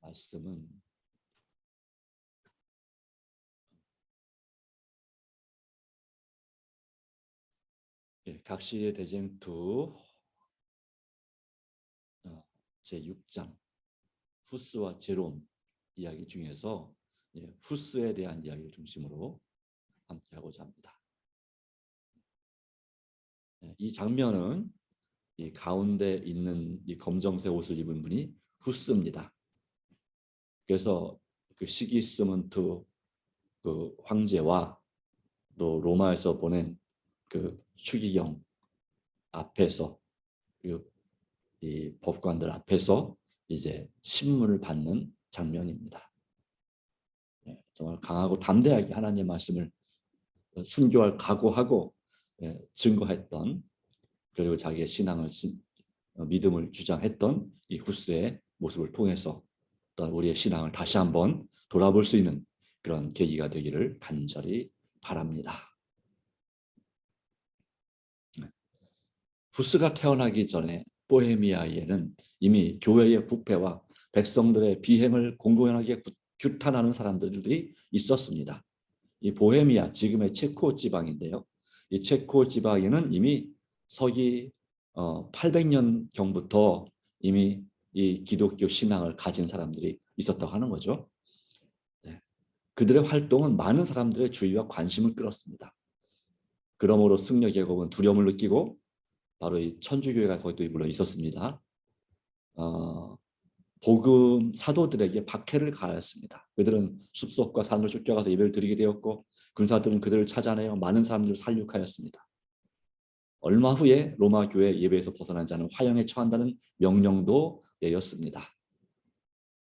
말씀은 각시의 대쟁투 제6장 후스와 제롬 이야기 중에서 후스에 대한 이야기를 중심으로 함께 하고자 합니다. 이 장면은 이 가운데 있는 이 검정색 옷을 입은 분이 후스입니다. 그래서 그 시기스문트 그 황제와 또 로마에서 보낸 그 추기경 앞에서 이 법관들 앞에서 이제 신문을 받는 장면입니다. 정말 강하고 담대하게 하나님의 말씀을 순교할 각오하고 증거했던, 그리고 자기의 신앙을 믿음을 주장했던 이 후스의 모습을 통해서 또한 우리의 신앙을 다시 한번 돌아볼 수 있는 그런 계기가 되기를 간절히 바랍니다. 후스가 태어나기 전에 보헤미아에는 이미 교회의 부패와 백성들의 비행을 공공연하게 규탄하는 사람들이 있었습니다. 이 보헤미아, 지금의 체코 지방인데요. 이 체코 지방에는 이미 서기 800년 경부터 이미 이 기독교 신앙을 가진 사람들이 있었다고 하는 거죠. 그들의 활동은 많은 사람들의 주의와 관심을 끌었습니다. 그러므로 승려 계곡은 두려움을 느끼고 바로 이 천주교회가 거기도 물론 있었습니다. 복음 사도들에게 박해를 가하였습니다. 그들은 숲속과 산을 쫓겨가서 예배를 드리게 되었고 군사들은 그들을 찾아내어 많은 사람들을 살육하였습니다. 얼마 후에 로마 교회 예배에서 벗어난 자는 화형에 처한다는 명령도 내렸습니다.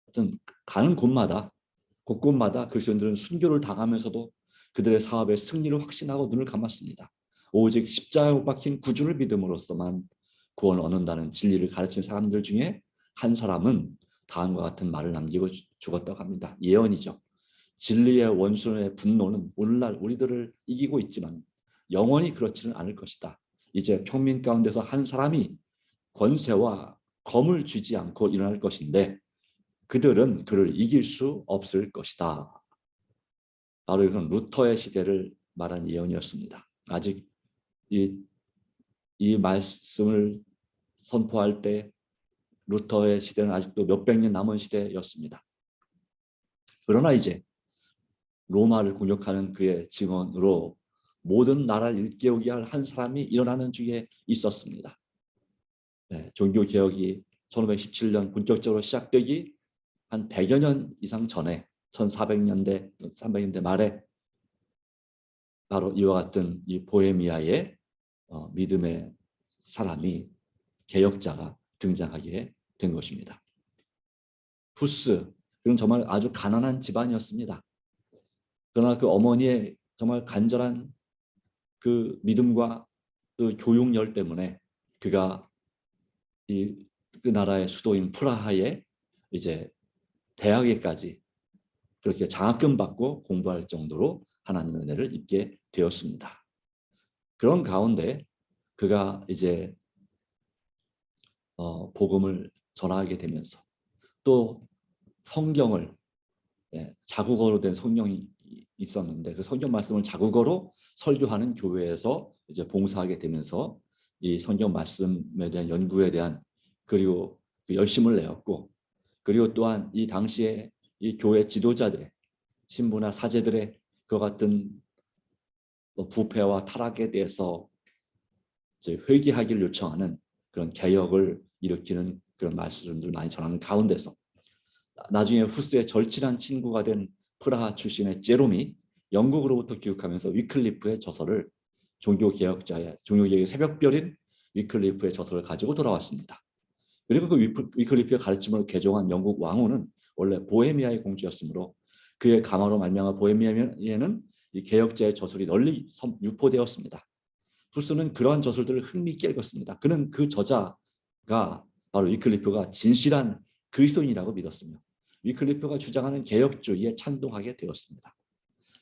하여튼 가는 곳곳마다 그리스도인들은 순교를 당하면서도 그들의 사업의 승리를 확신하고 눈을 감았습니다. 오직 십자가에 못 박힌 구주를 믿음으로써만 구원을 얻는다는 진리를 가르치는 사람들 중에 한 사람은 다음과 같은 말을 남기고 죽었다고 합니다. 예언이죠. 진리의 원수의 분노는 오늘날 우리들을 이기고 있지만 영원히 그렇지는 않을 것이다. 이제 평민 가운데서 한 사람이 권세와 검을 쥐지 않고 일어날 것인데 그들은 그를 이길 수 없을 것이다. 바로 이건 루터의 시대를 말한 예언이었습니다. 아직 이 말씀을 선포할 때 루터의 시대는 아직도 몇백 년 남은 시대였습니다. 그러나 이제 로마를 공격하는 그의 증언으로 모든 나라를 일깨우게 할 한 사람이 일어나는 중에 있었습니다. 종교개혁이 1517년 본격적으로 시작되기 한 100여 년 이상 전에 1400년대, 300년대 말에 바로 이와 같은 이 보헤미아의 믿음의 사람이 개혁자가 등장하게 된 것입니다. 후스, 그는 정말 아주 가난한 집안이었습니다. 그러나 그 어머니의 정말 간절한 그 믿음과 그 교육열 때문에 그가 그 나라의 수도인 프라하에 이제 대학에까지 그렇게 장학금 받고 공부할 정도로 하나님의 은혜를 입게 되었습니다. 그런 가운데 그가 이제 복음을 전하게 되면서 또 성경을 자국어로 된 성경이 있었는데 그 성경 말씀을 자국어로 설교하는 교회에서 이제 봉사하게 되면서 이 성경 말씀에 대한 연구에 대한 그리고 그 열심을 내었고, 그리고 또한 이 당시에 이 교회 지도자들의 신부나 사제들의 그 같은 부패와 타락에 대해서 이제 회개하기를 요청하는 그런 개혁을 일으키는 그런 말씀들 많이 전하는 가운데서 나중에 후스의 절친한 친구가 된 프라하 출신의 제롬이 영국으로부터 귀국하면서 위클리프의 저서를 종교개혁의 새벽별인 위클리프의 저서를 가지고 돌아왔습니다. 그리고 그 위클리프의 가르침을 개종한 영국 왕후는 원래 보헤미아의 공주였으므로 그의 가마로 말미암아 보헤미아에는 이 개혁자의 저술이 널리 유포되었습니다. 후스는 그러한 저술들을 흥미있게 읽었습니다. 그는 그 저자가 바로 위클리프가 진실한 그리스도인이라고 믿었으며 위클리프가 주장하는 개혁주의에 찬동하게 되었습니다.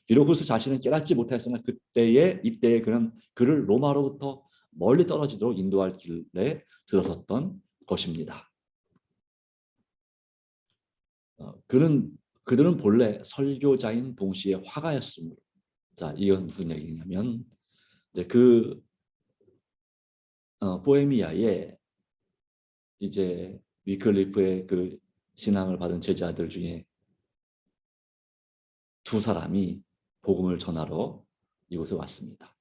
비록 후스 자신은 깨닫지 못하였으나 이때에 그는 그를 로마로부터 멀리 떨어지도록 인도할 길에 들어섰던 것입니다. 그들은 본래 설교자인 동시에 화가였으므로. 자, 이건 무슨 얘기냐면 이제 보헤미아에 이제 위클리프의 그 신앙을 받은 제자들 중에 두 사람이 복음을 전하러 이곳에 왔습니다.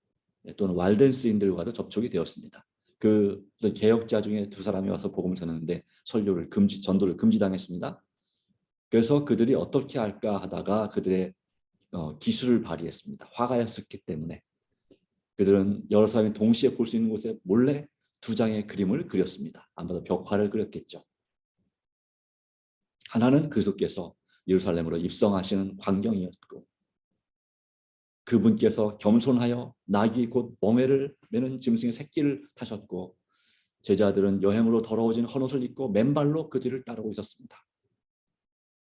또는 walden스인들과도 접촉이 되었습니다. 그 개혁자 중에 두 사람이 와서 복음을 전했는데 전도를 금지당했습니다. 그래서 그들이 어떻게 할까 하다가 그들의 기술을 발휘했습니다. 화가였었기 때문에 그들은 여러 사람이 동시에 볼 수 있는 곳에 몰래 두 장의 그림을 그렸습니다. 아마도 벽화를 그렸겠죠. 하나는 그리스도께서 예루살렘으로 입성하시는 광경이었고, 그분께서 겸손하여 나귀 곧 멍에를 매는 짐승의 새끼를 타셨고, 제자들은 여행으로 더러워진 헌옷을 입고 맨발로 그 뒤를 따르고 있었습니다.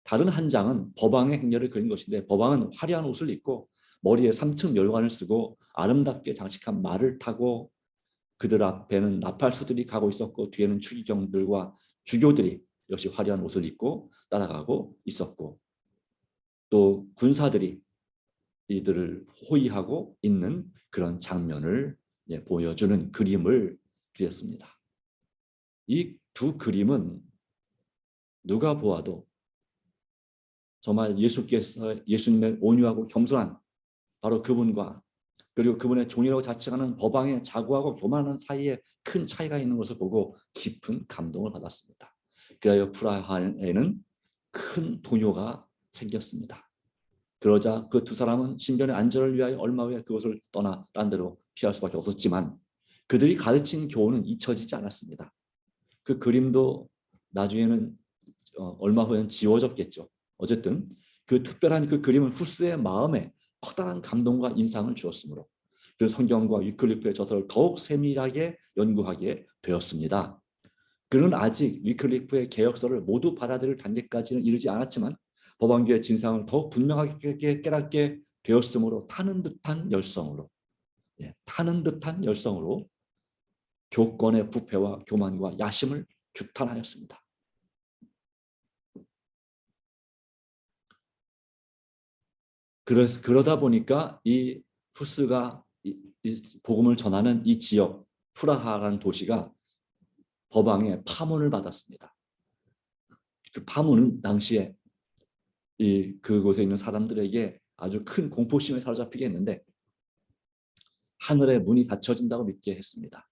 다른 한 장은 법왕의 행렬을 그린 것인데, 법왕은 화려한 옷을 입고 머리에 3층 멸관을 쓰고 아름답게 장식한 말을 타고, 그들 앞에는 나팔수들이 가고 있었고 뒤에는 추기경들과 주교들이 역시 화려한 옷을 입고 따라가고 있었고, 또 군사들이 이들을 호위하고 있는 그런 장면을 보여주는 그림을 그렸습니다. 이 두 그림은 누가 보아도 정말 예수님의 온유하고 겸손한 바로 그분과, 그리고 그분의 종이라고 자칭하는 법왕의 자고하고 교만한 사이에 큰 차이가 있는 것을 보고 깊은 감동을 받았습니다. 그리하여 프라하에는 큰 동요가 생겼습니다. 그러자 그 두 사람은 신변의 안전을 위하여 얼마 후에 그것을 떠나 딴 데로 피할 수밖에 없었지만, 그들이 가르친 교훈은 잊혀지지 않았습니다. 그 그림도 나중에는 얼마 후에는 지워졌겠죠. 어쨌든 그 특별한 그 그림은 후스의 마음에 커다란 감동과 인상을 주었으므로 그 성경과 위클리프의 저서를 더욱 세밀하게 연구하게 되었습니다. 그는 아직 위클리프의 개혁서를 모두 받아들일 단계까지는 이르지 않았지만 법왕교의 진상을 더욱 분명하게 깨닫게 되었으므로 타는 듯한 열성으로 교권의 부패와 교만과 야심을 규탄하였습니다. 그러다 보니까 이 후스가 이 복음을 전하는 이 지역 프라하라는 도시가 법왕의 파문을 받았습니다. 그 파문은 당시에 그곳에 있는 사람들에게 아주 큰 공포심에 사로잡히게 했는데, 하늘의 문이 닫혀진다고 믿게 했습니다.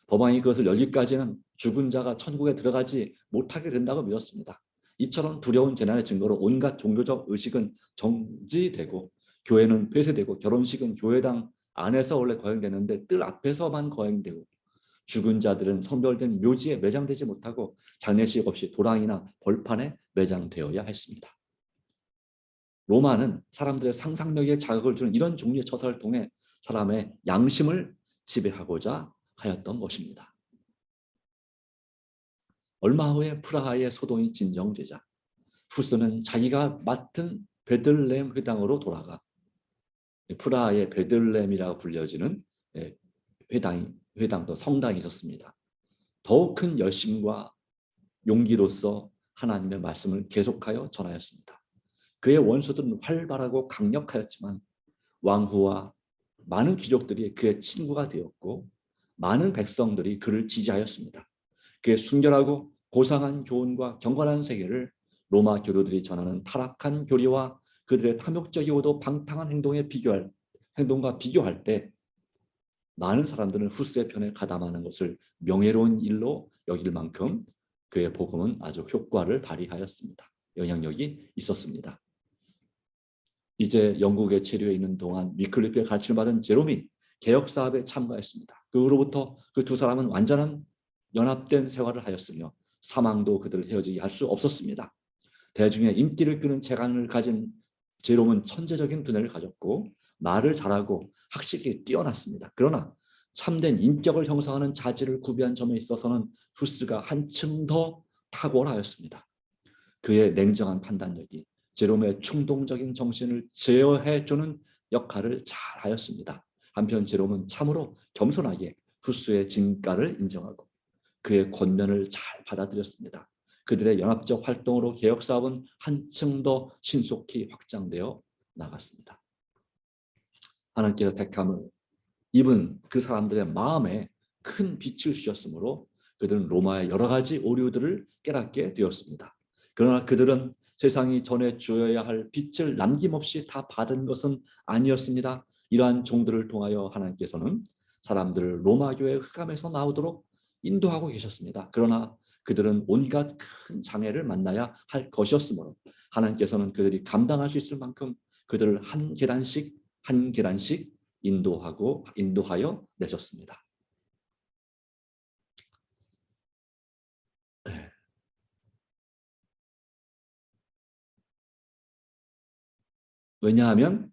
법왕이 그것을 열기까지는 죽은 자가 천국에 들어가지 못하게 된다고 믿었습니다. 이처럼 두려운 재난의 증거로 온갖 종교적 의식은 정지되고, 교회는 폐쇄되고, 결혼식은 교회당 안에서 원래 거행되는데 뜰 앞에서만 거행되고, 죽은 자들은 성별된 묘지에 매장되지 못하고 장례식 없이 도랑이나 벌판에 매장되어야 했습니다. 로마는 사람들의 상상력에 자극을 주는 이런 종류의 처사를 통해 사람의 양심을 지배하고자 하였던 것입니다. 얼마 후에 프라하의 소동이 진정되자 후스는 자기가 맡은 베들레헴 회당으로 돌아가 프라하의 베들레헴이라고 불려지는 회당도 성당이 있었습니다. 더욱 큰 열심과 용기로서 하나님의 말씀을 계속하여 전하였습니다. 그의 원수들은 활발하고 강력하였지만 왕후와 많은 귀족들이 그의 친구가 되었고, 많은 백성들이 그를 지지하였습니다. 그의 순결하고 고상한 교훈과 경건한 세계를 로마 교도들이 전하는 타락한 교리와 그들의 탐욕적이고도 방탕한 행동과 비교할 때 많은 사람들은 후스의 편에 가담하는 것을 명예로운 일로 여길 만큼 그의 복음은 아주 효과를 발휘하였습니다. 영향력이 있었습니다. 이제 영국에 체류해 있는 동안 위클리프의 가르침을 받은 제롬이 개혁 사업에 참가했습니다. 그 후로부터 그 두 사람은 완전한 연합된 생활을 하였으며 사망도 그들을 헤어지게 할 수 없었습니다. 대중의 인기를 끄는 재간을 가진 제롬은 천재적인 두뇌를 가졌고 말을 잘하고 학식이 뛰어났습니다. 그러나 참된 인격을 형성하는 자질을 구비한 점에 있어서는 후스가 한층 더 탁월하였습니다. 그의 냉정한 판단력이 제롬의 충동적인 정신을 제어해주는 역할을 잘하였습니다. 한편 제롬은 참으로 겸손하게 후스의 진가를 인정하고 그의 권면을 잘 받아들였습니다. 그들의 연합적 활동으로 개혁 사업은 한층 더 신속히 확장되어 나갔습니다. 하나님께서 택함을 입은 그 사람들의 마음에 큰 빛을 주셨으므로 그들은 로마의 여러 가지 오류들을 깨닫게 되었습니다. 그러나 그들은 세상이 전해 주어야 할 빛을 남김없이 다 받은 것은 아니었습니다. 이러한 종들을 통하여 하나님께서는 사람들을 로마 교회의 흑암에서 나오도록 인도하고 계셨습니다. 그러나 그들은 온갖 큰 장애를 만나야 할 것이었으므로 하나님께서는 그들이 감당할 수 있을 만큼 그들을 한 계단씩 인도하여 내셨습니다. 왜냐하면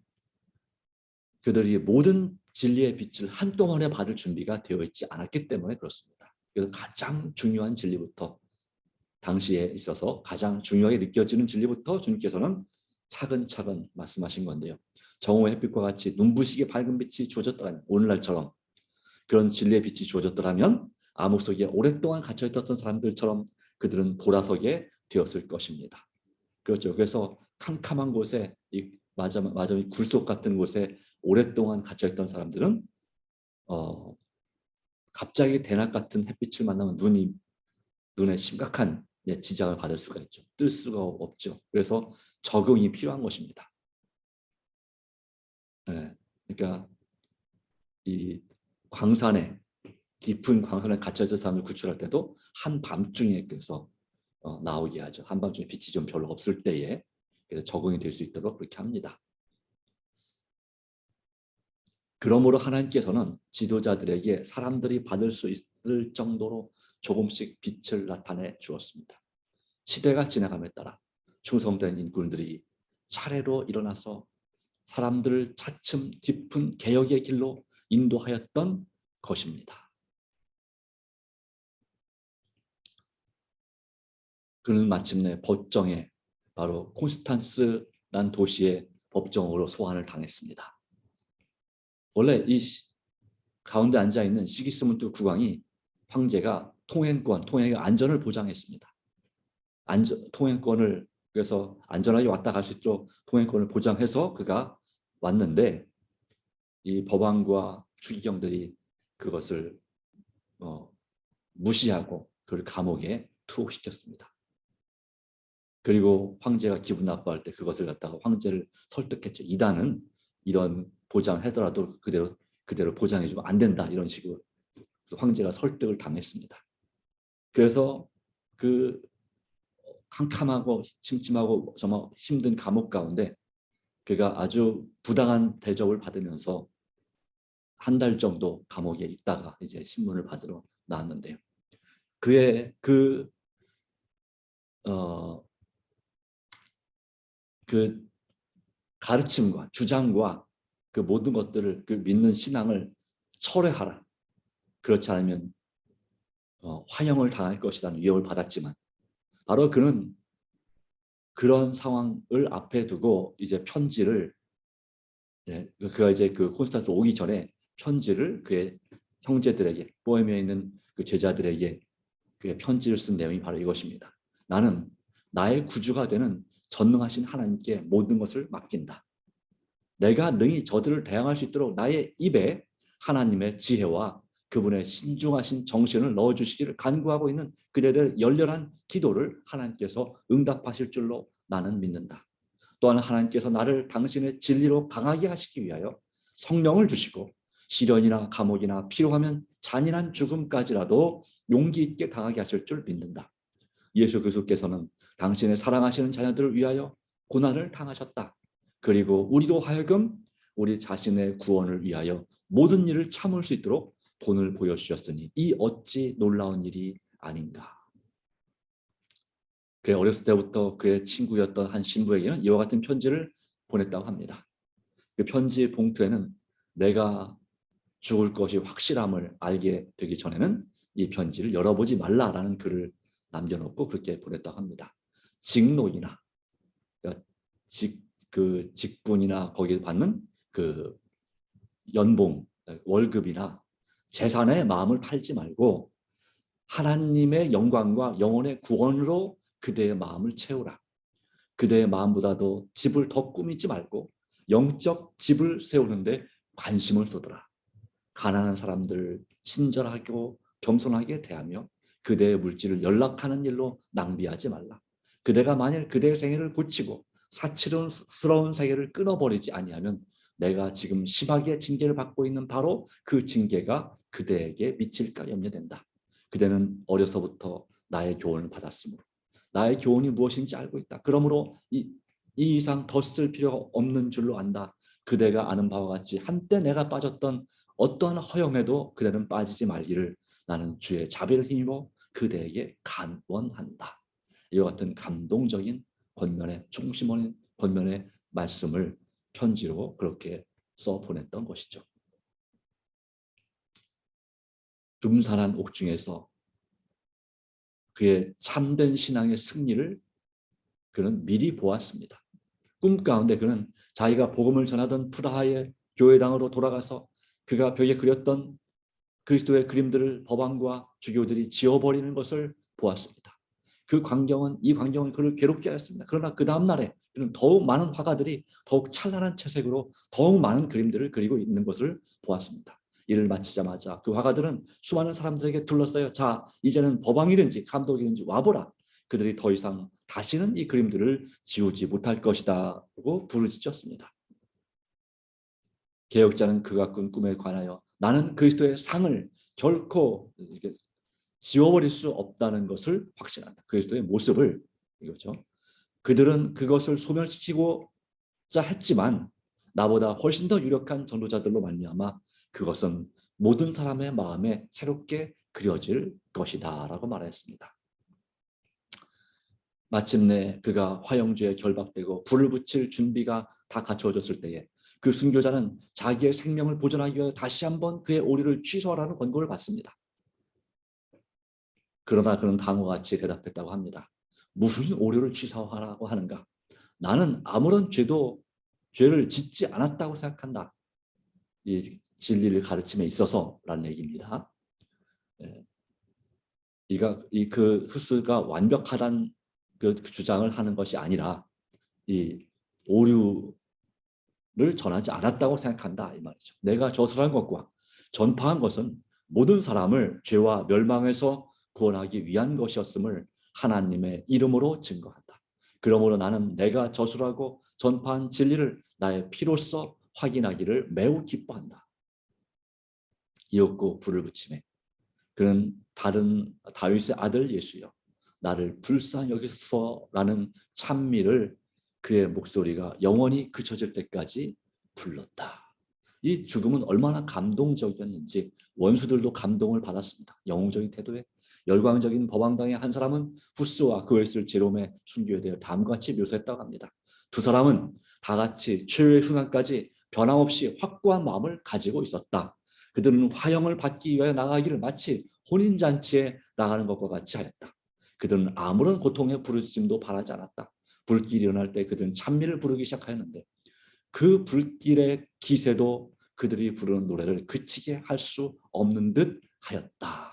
그들이 모든 진리의 빛을 한꺼번에 받을 준비가 되어 있지 않았기 때문에 그렇습니다. 그래서 가장 중요한 진리부터, 당시에 있어서 가장 중요하게 느껴지는 진리부터 주님께서는 차근차근 말씀하신 건데요. 정오의 햇빛과 같이 눈부시게 밝은 빛이 주어졌더라면, 오늘날처럼 그런 진리의 빛이 주어졌더라면 암흑 속에 오랫동안 갇혀있던 사람들처럼 그들은 돌아서게 되었을 것입니다. 그렇죠. 그래서 캄캄한 곳에, 마저이 굴속 같은 곳에 오랫동안 갇혀있던 사람들은 갑자기 대낮 같은 햇빛을 만나면 눈에 심각한 지장을 받을 수가 있죠. 뜰 수가 없죠. 그래서 적응이 필요한 것입니다. 그러니까 이 깊은 광산에 갇혀있던 사람을 구출할 때도 한밤중에 그래서 나오게 하죠. 한밤중에 빛이 좀 별로 없을 때에, 그래서 적응이 될 수 있도록 그렇게 합니다. 그러므로 하나님께서는 지도자들에게 사람들이 받을 수 있을 정도로 조금씩 빛을 나타내 주었습니다. 시대가 지나감에 따라 충성된 인꾼들이 차례로 일어나서 사람들을 차츰 깊은 개혁의 길로 인도하였던 것입니다. 그는 마침내 법정에, 바로 콘스탄스란 도시의 법정으로 소환을 당했습니다. 원래 이 가운데 앉아있는 시기스문드 국왕이 황제가 통행의 안전을 보장했습니다. 통행권을, 그래서 안전하게 왔다 갈 수 있도록 통행권을 보장해서 그가 왔는데, 이 법왕과 추기경들이 그것을 무시하고 그를 감옥에 투옥시켰습니다. 그리고 황제가 기분 나빠할 때 그것을 갖다가 황제를 설득했죠. 이단은 이런 보장을 하더라도 그대로 보장해주면 안 된다, 이런 식으로 황제가 설득을 당했습니다. 그래서 그 캄캄하고 침침하고 정말 힘든 감옥 가운데 그가 아주 부당한 대접을 받으면서 한 달 정도 감옥에 있다가 이제 신문을 받으러 나왔는데요. 그의 그 가르침과 주장과 그 모든 것들을, 그 믿는 신앙을 철회하라. 그렇지 않으면 화형을 당할 것이라는 위협을 받았지만, 바로 그는 그런 상황을 앞에 두고 이제 편지를, 그가 이제 그 콘스탄스 오기 전에 편지를 그의 형제들에게, 보헤미아에 있는 그 제자들에게 그의 편지를 쓴 내용이 바로 이것입니다. 나는 나의 구주가 되는 전능하신 하나님께 모든 것을 맡긴다. 내가 능히 저들을 대항할 수 있도록 나의 입에 하나님의 지혜와 그분의 신중하신 정신을 넣어주시기를 간구하고 있는 그들의 열렬한 기도를 하나님께서 응답하실 줄로 나는 믿는다. 또한 하나님께서 나를 당신의 진리로 강하게 하시기 위하여 성령을 주시고 시련이나 감옥이나 필요하면 잔인한 죽음까지라도 용기 있게 당하게 하실 줄 믿는다. 예수 그리스도께서는 당신의 사랑하시는 자녀들을 위하여 고난을 당하셨다. 그리고 우리로 하여금 우리 자신의 구원을 위하여 모든 일을 참을 수 있도록 본을 보여주셨으니 이 어찌 놀라운 일이 아닌가. 그의 어렸을 때부터 그의 친구였던 한 신부에게는 이와 같은 편지를 보냈다고 합니다. 그 편지 봉투에는 내가 죽을 것이 확실함을 알게 되기 전에는 이 편지를 열어보지 말라라는 글을 남겨놓고 그렇게 보냈다고 합니다. 직노이나 그 직분이나 거기에 받는 그 연봉, 월급이나 재산의 마음을 팔지 말고 하나님의 영광과 영혼의 구원으로 그대의 마음을 채우라. 그대의 마음보다도 집을 더 꾸미지 말고 영적 집을 세우는데 관심을 쏟아라. 가난한 사람들을 친절하고 겸손하게 대하며 그대의 물질을 연락하는 일로 낭비하지 말라. 그대가 만일 그대의 생애를 고치고 사치스러운 생애를 끊어버리지 아니하면 내가 지금 심하게 징계를 받고 있는 바로 그 징계가 그대에게 미칠까 염려된다. 그대는 어려서부터 나의 교훈을 받았으므로 나의 교훈이 무엇인지 알고 있다. 그러므로 이 이상 더 쓸 필요가 없는 줄로 안다. 그대가 아는 바와 같이 한때 내가 빠졌던 어떠한 허영에도 그대는 빠지지 말기를 나는 주의 자비를 힘입어 그대에게 간원한다. 이와 같은 감동적인 권면의 중심원인 권면의 말씀을 편지로 그렇게 써 보냈던 것이죠. 금산한 옥중에서 그의 참된 신앙의 승리를 그는 미리 보았습니다. 꿈 가운데 그는 자기가 복음을 전하던 프라하의 교회당으로 돌아가서 그가 벽에 그렸던 그리스도의 그림들을 법안과 주교들이 지워버리는 것을 보았습니다. 이 광경은 그를 괴롭게 하였습니다. 그러나 그 다음 날에 그는 더욱 많은 화가들이 더욱 찬란한 채색으로 더욱 많은 그림들을 그리고 있는 것을 보았습니다. 이를 마치자마자 그 화가들은 수많은 사람들에게 둘러싸여 자 이제는 법왕이든지 감독이든지 와보라. 그들이 더 이상 다시는 이 그림들을 지우지 못할 것이다 라고 부르짖었습니다. 개혁자는 그가 꾼 꿈에 관하여 나는 그리스도의 상을 결코 지워버릴 수 없다는 것을 확신한다. 그리스도의 모습을 이거죠. 그들은 그것을 소멸시키고자 했지만 나보다 훨씬 더 유력한 전도자들로 말미암아 그것은 모든 사람의 마음에 새롭게 그려질 것이다 라고 말했습니다. 마침내 그가 화영주에 결박되고 불을 붙일 준비가 다 갖춰졌을 때에 그 순교자는 자기의 생명을 보존하기 위해 다시 한번 그의 오류를 취소하라는 권고를 받습니다. 그러나 그는 다음과 같이 대답했다고 합니다. 무슨 오류를 취소하라고 하는가? 나는 아무런 죄를 짓지 않았다고 생각한다. 이 진리를 가르침에 있어서라는 얘기입니다. 그 후스가 완벽하다는 그 주장을 하는 것이 아니라 이 오류를 전하지 않았다고 생각한다 이 말이죠. 내가 저술한 것과 전파한 것은 모든 사람을 죄와 멸망에서 구원하기 위한 것이었음을 하나님의 이름으로 증거한다. 그러므로 나는 내가 저술하고 전파한 진리를 나의 피로써 확인하기를 매우 기뻐한다. 이었고 불을 붙이매 그는 다른 다윗의 아들 예수여 나를 불쌍히 여기소서라는 찬미를 그의 목소리가 영원히 그쳐질 때까지 불렀다. 이 죽음은 얼마나 감동적이었는지 원수들도 감동을 받았습니다. 영웅적인 태도에 열광적인 법왕당의 한 사람은 후스와 그의 쓸 제롬의 순교에 대해 다음과 같이 묘사했다고 합니다. 두 사람은 다 같이 최후의 순간까지 변함없이 확고한 마음을 가지고 있었다. 그들은 화형을 받기 위하여 나가기를 마치 혼인잔치에 나가는 것과 같이 하였다. 그들은 아무런 고통의 부르짖음도 바라지 않았다. 불길이 일어날 때 그들은 찬미를 부르기 시작하였는데 그 불길의 기세도 그들이 부르는 노래를 그치게 할 수 없는 듯 하였다.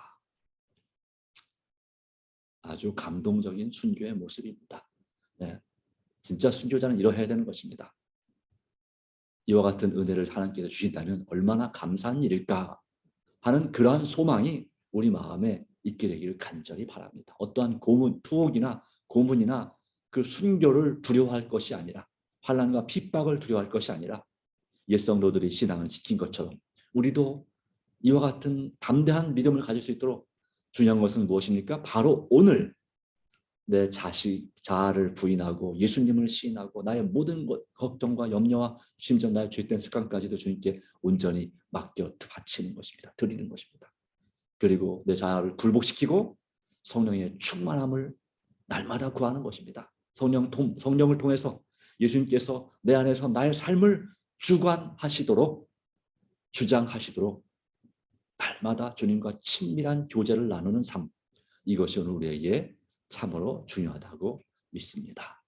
아주 감동적인 순교의 모습입니다. 네, 진짜 순교자는 이러해야 되는 것입니다. 이와 같은 은혜를 하나님께서 주신다면 얼마나 감사한 일일까 하는 그러한 소망이 우리 마음에 있게 되기를 간절히 바랍니다. 어떠한 투옥이나 고문이나 그 순교를 두려워할 것이 아니라 환난과 핍박을 두려워할 것이 아니라 옛 성도들이 신앙을 지킨 것처럼 우리도 이와 같은 담대한 믿음을 가질 수 있도록 중요한 것은 무엇입니까? 바로 오늘 내 자아를 부인하고 예수님을 시인하고 나의 모든 걱정과 염려와 심지어 나의 죄된 습관까지도 주님께 온전히 맡겨 바치는 것입니다. 드리는 것입니다. 그리고 내 자아를 굴복시키고 성령의 충만함을 날마다 구하는 것입니다. 성령을 통해서 예수님께서 내 안에서 나의 삶을 주장하시도록 날마다 주님과 친밀한 교제를 나누는 삶, 이것이 오늘 우리에게 참으로 중요하다고 믿습니다.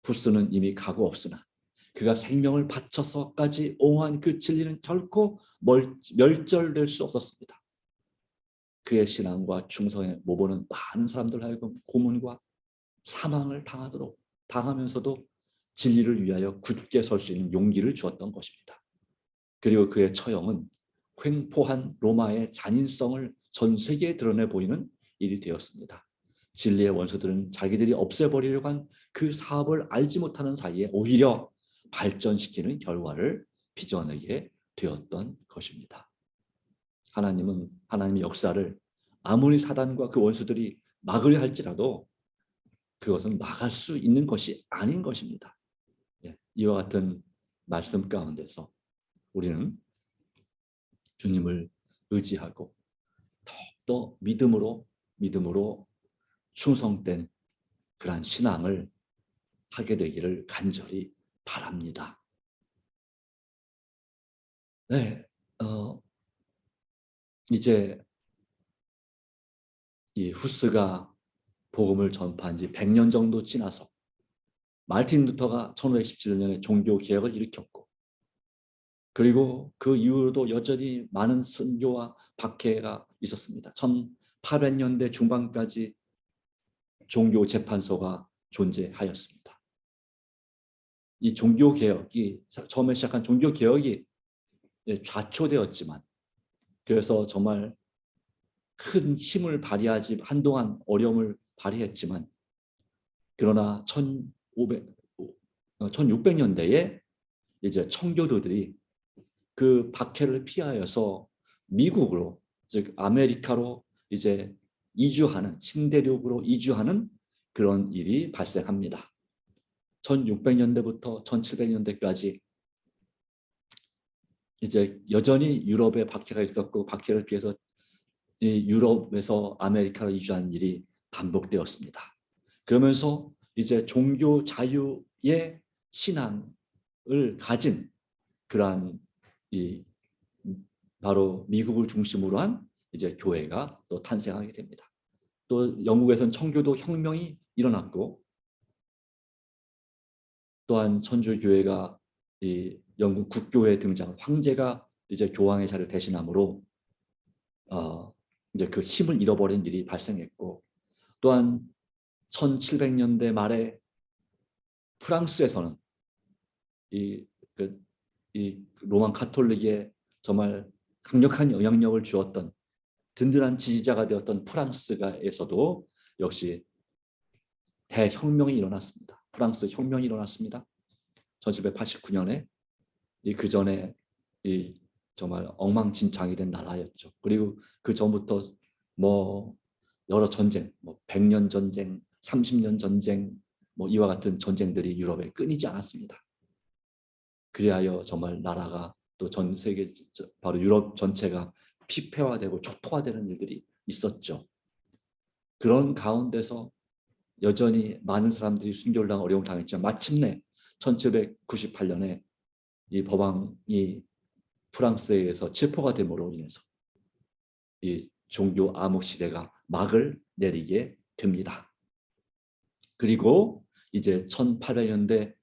후스는 이미 가고 없으나 그가 생명을 바쳐서까지 옹호한 그 진리는 결코 멸절될 수 없었습니다. 그의 신앙과 충성에 모보는 많은 사람들 하여금 고문과 사망을 당하면서도 진리를 위하여 굳게 설 수 있는 용기를 주었던 것입니다. 그리고 그의 처형은 횡포한 로마의 잔인성을 전 세계에 드러내 보이는 일이 되었습니다. 진리의 원수들은 자기들이 없애버리려고 한 그 사업을 알지 못하는 사이에 오히려 발전시키는 결과를 빚어내게 되었던 것입니다. 하나님의 역사를 아무리 사단과 그 원수들이 막으려 할지라도 그것은 막을 수 있는 것이 아닌 것입니다. 이와 같은 말씀 가운데서 우리는 주님을 의지하고 더욱더 믿음으로 충성된 그러한 신앙을 하게 되기를 간절히 바랍니다. 네, 이제 이 후스가 복음을 전파한 지 100년 정도 지나서 마르틴 루터가 1517년에 종교개혁을 일으켰고, 그리고 그 이후로도 여전히 많은 순교와 박해가 있었습니다. 1800년대 중반까지 종교재판소가 존재하였습니다. 이 종교개혁이, 처음에 시작한 종교개혁이 좌초되었지만, 그래서 정말 큰 힘을 발휘하지, 한동안 어려움을 발휘했지만, 그러나 1600년대에 이제 청교도들이 그 박해를 피하여서 미국으로, 즉 아메리카로 이제 이주하는, 신대륙으로 이주하는 그런 일이 발생합니다. 1600년대부터 1700년대까지 이제 여전히 유럽에 박해가 있었고, 박해를 피해서 이 유럽에서 아메리카로 이주한 일이 반복되었습니다. 그러면서 이제 종교 자유의 신앙을 가진 그러한 이 바로 미국을 중심으로 한 이제 교회가 또 탄생하게 됩니다. 또 영국에서는 청교도 혁명이 일어났고, 또한 천주교회가 이 영국 국교회에 등장, 황제가 이제 교황의 자리를 대신함으로 이제 그 힘을 잃어버린 일이 발생했고, 또한 1700년대 말에 프랑스에서는 이 로만 카톨릭에 정말 강력한 영향력을 주었던, 든든한 지지자가 되었던 프랑스에서도 역시 대혁명이 일어났습니다. 프랑스 혁명이 일어났습니다. 1789년에 그 전에 정말 엉망진창이 된 나라였죠. 그리고 그 전부터 뭐 여러 전쟁, 뭐 100년 전쟁, 30년 전쟁, 뭐 이와 같은 전쟁들이 유럽에 끊이지 않았습니다. 그리하여 정말 나라가 또 전 세계, 바로 유럽 전체가 피폐화되고 초토화되는 일들이 있었죠. 그런 가운데서 여전히 많은 사람들이 순교를 당하고 어려움을 당했지만, 마침내 1798년에 이 법왕이 프랑스에 의해서 체포가 됨으로 인해서 이 종교 암흑 시대가 막을 내리게 됩니다. 그리고 이제 1700년대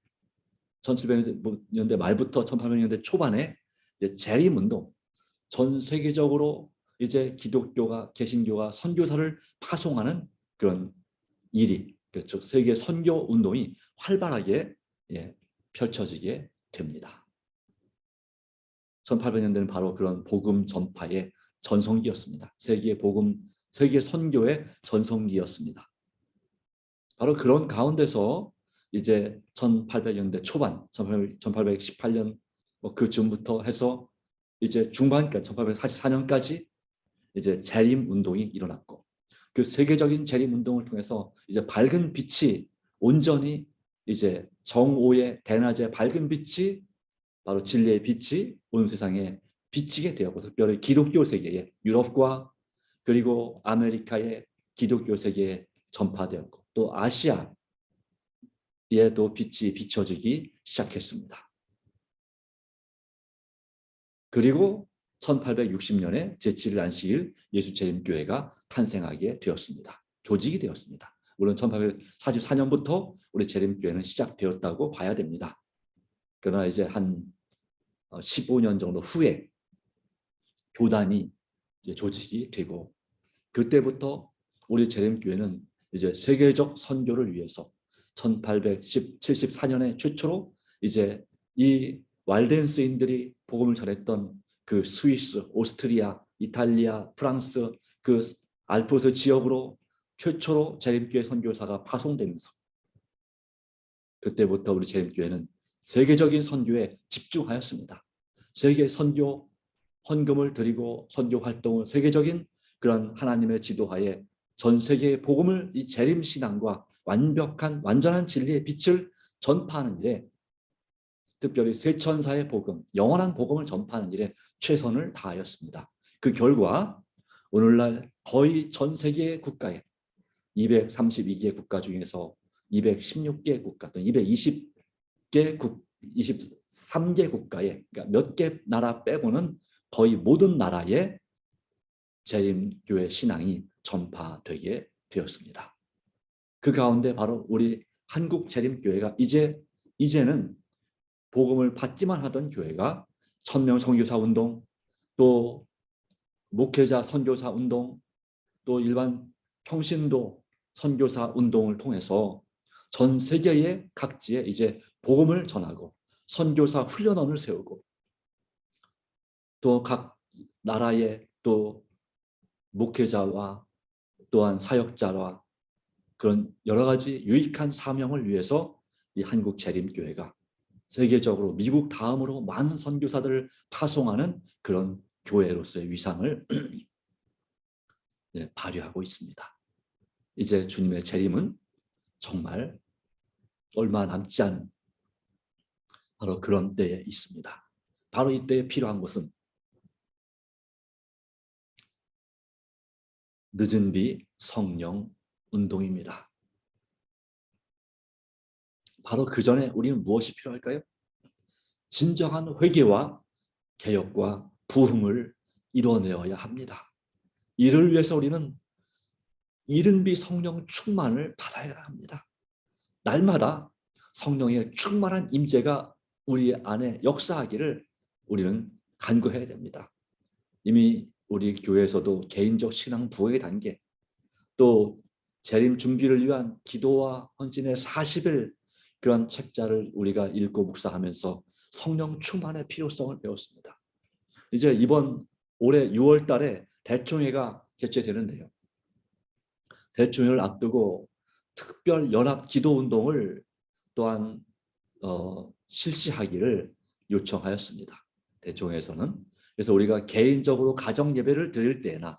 말부터 1800년대 초반에 재림운동, 전 세계적으로 이제 기독교가, 개신교가 선교사를 파송하는 그런 일이, 즉 세계 선교 운동이 활발하게 펼쳐지게 됩니다. 1800년대는 바로 그런 복음 전파의 전성기였습니다. 세계 선교의 전성기였습니다. 바로 그런 가운데서 이제 1800년대 초반, 1818년 그 즈음부터 해서 이제 중반까지 1844년까지 이제 재림 운동이 일어났고, 그 세계적인 재림 운동을 통해서 이제 밝은 빛이, 온전히 이제 정오의 대낮의 밝은 빛이, 바로 진리의 빛이 온 세상에 비치게 되었고, 특별히 기독교 세계에, 유럽과 그리고 아메리카의 기독교 세계에 전파되었고, 또 아시아에도 빛이 비춰지기 시작했습니다. 그리고 1860년에 제7일 안식일 예수재림교회가 탄생하게 되었습니다. 조직이 되었습니다. 물론 1844년부터 우리 재림교회는 시작되었다고 봐야 됩니다. 그러나 이제 한 15년 정도 후에 교단이 이제 조직이 되고, 그때부터 우리 재림교회는 이제 세계적 선교를 위해서 1874년에 최초로 이제 이 왈덴스인들이 복음을 전했던 그 스위스, 오스트리아, 이탈리아, 프랑스 그 알프스 지역으로 최초로 재림교회 선교사가 파송되면서 그때부터 우리 재림교회는 세계적인 선교에 집중하였습니다. 세계 선교 헌금을 드리고 선교 활동을 세계적인 그런 하나님의 지도하에 전 세계의 복음을 이 재림 신앙과 완전한 진리의 빛을 전파하는 일에 특별히 쇠천사의 복음, 영원한 복음을 전파하는 일에 최선을 다하였습니다. 그 결과 오늘날 거의 전 세계 국가에 232개 국가 중에서 216개 국가 또는 220개 23개 국가에 그러니까 몇 개 나라 빼고는 거의 모든 나라에 재림교회 신앙이 전파되게 되었습니다. 그 가운데 바로 우리 한국 재림교회가 이제는 복음을 받기만 하던 교회가 1000명 선교사 운동, 또 목회자 선교사 운동, 또 일반 평신도 선교사 운동을 통해서 전 세계의 각지에 이제 복음을 전하고 선교사 훈련원을 세우고 또 각 나라의 또 목회자와 또한 사역자와 그런 여러 가지 유익한 사명을 위해서 이 한국 재림교회가 세계적으로 미국 다음으로 많은 선교사들을 파송하는 그런 교회로서의 위상을 발휘하고 있습니다. 이제 주님의 재림은 정말 얼마 남지 않은 바로 그런 때에 있습니다. 바로 이때에 필요한 것은 늦은 비 성령 운동입니다. 바로 그 전에 우리는 무엇이 필요할까요? 진정한 회개와 개혁과 부흥을 이뤄내어야 합니다. 이를 위해서 우리는 이른 비 성령 충만을 받아야 합니다. 날마다 성령의 충만한 임재가 우리 안에 역사하기를 우리는 간구해야 됩니다. 이미 우리 교회에서도 개인적 신앙 부흥의 단계, 또 재림 준비를 위한 기도와 헌신의 40일 그런 책자를 우리가 읽고 묵상하면서 성령 충만의 필요성을 배웠습니다. 이제 이번 올해 6월 달에 대총회가 개최되는데요. 대총회를 앞두고 특별 연합 기도 운동을 또한 실시하기를 요청하였습니다. 대총회에서는. 그래서 우리가 개인적으로 가정 예배를 드릴 때나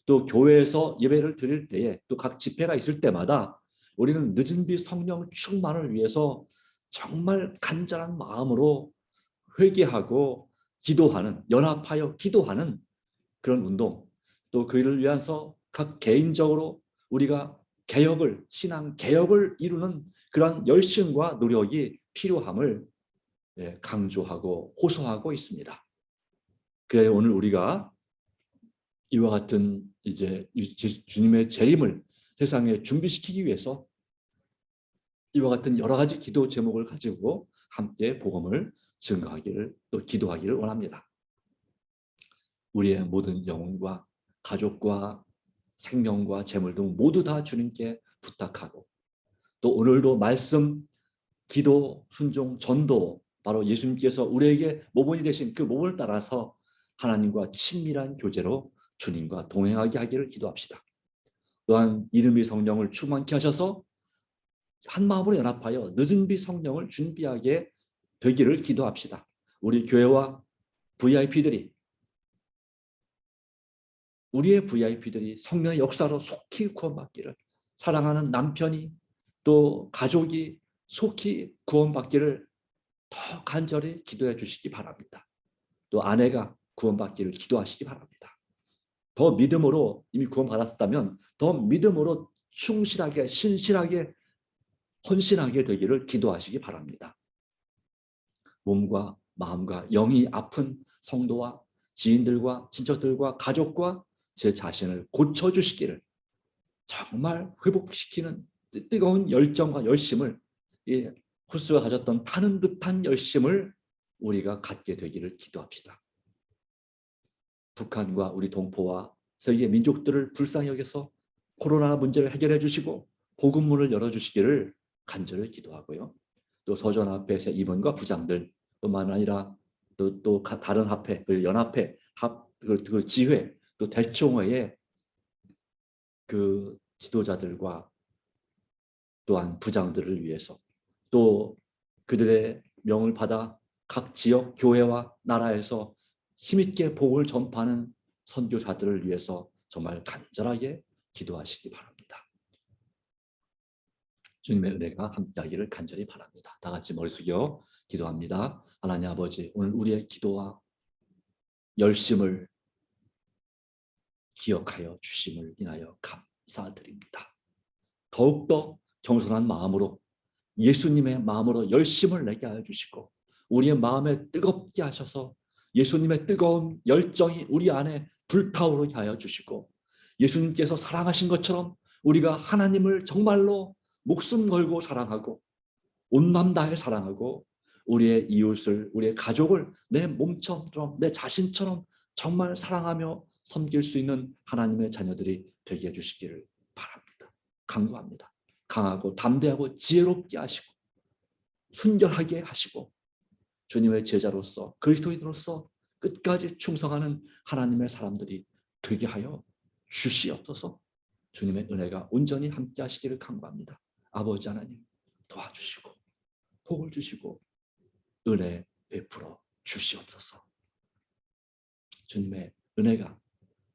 또 교회에서 예배를 드릴 때에 또 각 집회가 있을 때마다 우리는 늦은 비 성령 충만을 위해서 정말 간절한 마음으로 회개하고 기도하는, 연합하여 기도하는 그런 운동, 또 그 일을 위해서 각 개인적으로 우리가 신앙 개혁을 이루는 그런 열심과 노력이 필요함을 강조하고 호소하고 있습니다. 그래 오늘 우리가 이와 같은 이제 주님의 재림을 세상에 준비시키기 위해서 이와 같은 여러 가지 기도 제목을 가지고 함께 복음을 증거하기를 또 기도하기를 원합니다. 우리의 모든 영혼과 가족과 생명과 재물 등 모두 다 주님께 부탁하고 또 오늘도 말씀, 기도, 순종, 전도 바로 예수님께서 우리에게 모본이 되신 그 모본을 따라서 하나님과 친밀한 교제로 주님과 동행하게 하기를 기도합시다. 또한 이름의 성령을 충만케 하셔서 한 마음으로 연합하여 늦은 비 성령을 준비하게 되기를 기도합시다. 우리 교회와 우리의 VIP들이 성령의 역사로 속히 구원받기를, 사랑하는 남편이 또 가족이 속히 구원받기를 더 간절히 기도해 주시기 바랍니다. 또 아내가 구원받기를 기도하시기 바랍니다. 더 믿음으로 이미 구원받았다면 더 믿음으로 충실하게 신실하게 헌신하게 되기를 기도하시기 바랍니다. 몸과 마음과 영이 아픈 성도와 지인들과 친척들과 가족과 제 자신을 고쳐주시기를 정말 회복시키는 뜨거운 열정과 열심을 이 호스가 가졌던 타는 듯한 열심을 우리가 갖게 되기를 기도합시다. 북한과 우리 동포와 세계 민족들을 불쌍히 여겨서 코로나 문제를 해결해 주시고 복음문을 열어주시기를 간절히 기도하고요. 또 서전합회 임원과 부장들 뿐만 아니라 또 다른 합회, 연합회, 그 지회, 또 대총회의 그 지도자들과 또한 부장들을 위해서 또 그들의 명을 받아 각 지역 교회와 나라에서 힘있게 복을 전파하는 선교사들을 위해서 정말 간절하게 기도하시기 바랍니다. 주님의 은혜가 함께하기를 간절히 바랍니다. 다 같이 머리 숙여 기도합니다. 하나님 아버지, 오늘 우리의 기도와 열심을 기억하여 주심을 인하여 감사드립니다. 더욱더 겸손한 마음으로 예수님의 마음으로 열심을 내게 하여 주시고 우리의 마음에 뜨겁게 하셔서 예수님의 뜨거운 열정이 우리 안에 불타오르게 하여 주시고 예수님께서 사랑하신 것처럼 우리가 하나님을 정말로 목숨 걸고 사랑하고 온 맘 다해 사랑하고 우리의 이웃을, 우리의 가족을 내 몸처럼, 내 자신처럼 정말 사랑하며 섬길 수 있는 하나님의 자녀들이 되게 해주시기를 바랍니다. 간구합니다. 강하고 담대하고 지혜롭게 하시고 순결하게 하시고 주님의 제자로서 그리스도인으로서 끝까지 충성하는 하나님의 사람들이 되게 하여 주시옵소서. 주님의 은혜가 온전히 함께 하시기를 간구합니다. 아버지 하나님 도와주시고 복을 주시고 은혜 베풀어 주시옵소서. 주님의 은혜가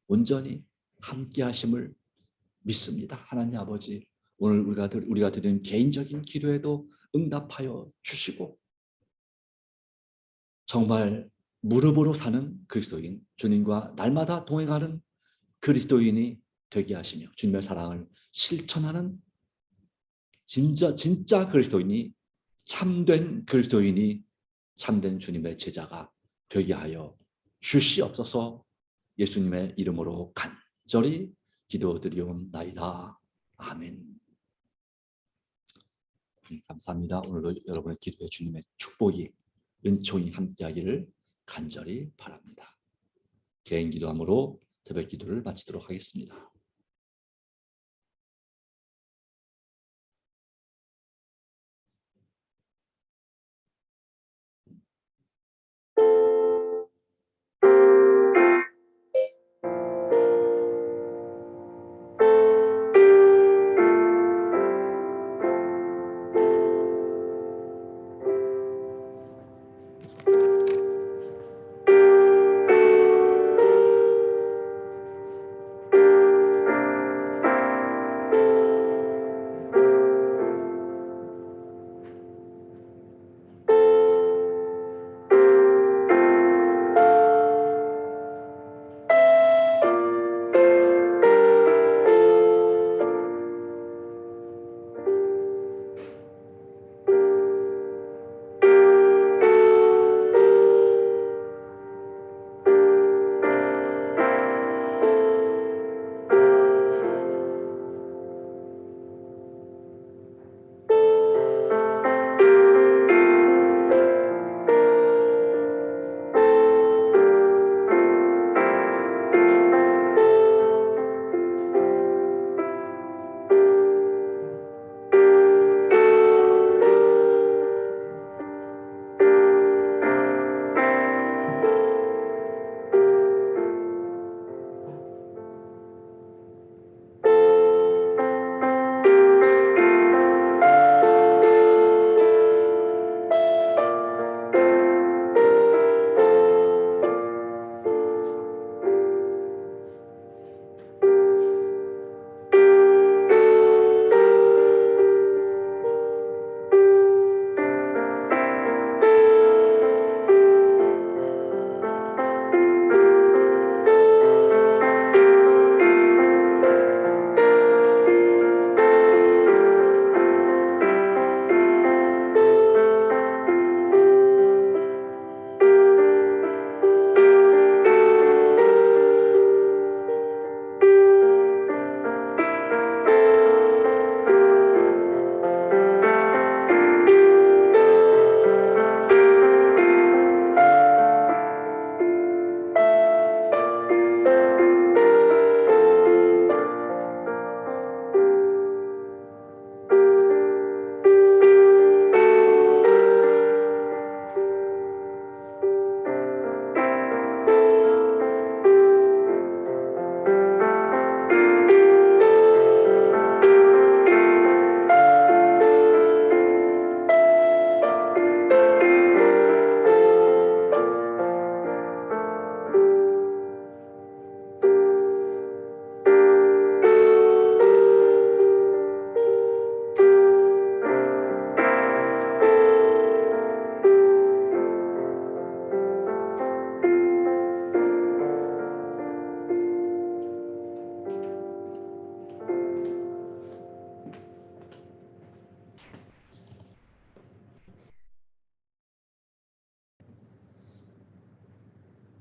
온전히 함께 하심을 믿습니다. 하나님 아버지, 오늘 우리가 드린 개인적인 기도에도 응답하여 주시고 정말 무릎으로 사는 그리스도인, 주님과 날마다 동행하는 그리스도인이 되게 하시며 주님의 사랑을 실천하는 진짜 그리스도인이, 참된 그리스도인이, 참된 주님의 제자가 되게 하여 주시옵소서. 예수님의 이름으로 간절히 기도드리옵나이다. 아멘. 감사합니다. 오늘도 여러분의 기도에 주님의 축복이, 은총이 함께하기를 간절히 바랍니다. 개인 기도함으로 새벽 기도를 마치도록 하겠습니다.